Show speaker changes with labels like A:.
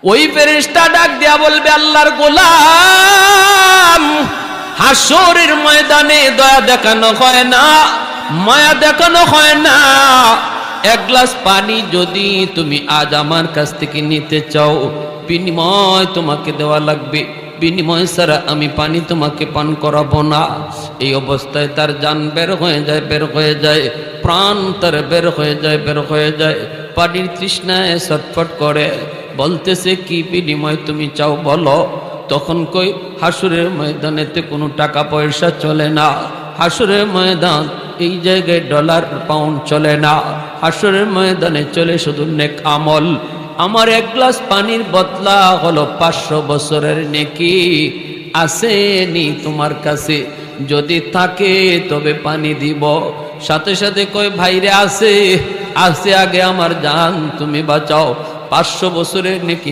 A: ওই ফেরেশতা ডাক দিয়া বলবে, আল্লাহর গোলাম, হাসরের ময়দানে দয়া দেখানো হয় না, মায়া দেখানো হয় না। এক গ্লাস পানি যদি তুমি আজ আমার কাছ থেকে নিতে চাও, বিনিময় তোমাকে দেওয়া লাগবে, বিনিময় ছাড়া আমি পানি তোমাকে পান করাবো না। এই অবস্থায় তার জান বের হয়ে যায়, বের হয়ে যায়, প্রাণ তার বের হয়ে যায়, বের হয়ে যায়। পানির তৃষ্ণায় ছটফট করে, বলতেছে কি বিনিময় তুমি চাও বলো। তখন কই, হাসরের ময়দানেতে কোনো টাকা পয়সা চলে না, হাসরের ময়দান এই জায়গায় ডলার পাউন্ড চলে না, হাসরের ময়দানে চলে শুধু নেক আমল। আমার এক গ্লাস পানির বদলা হলো 500 বছরের নেকি। আসেনি তোমার কাছে? যদি থাকে তবে পানি দিব। সাথে সাথে কয়, ভাইরে আছে, আছে, আগে আমার জান তুমি বাঁচাও, 500 বছরের নেকি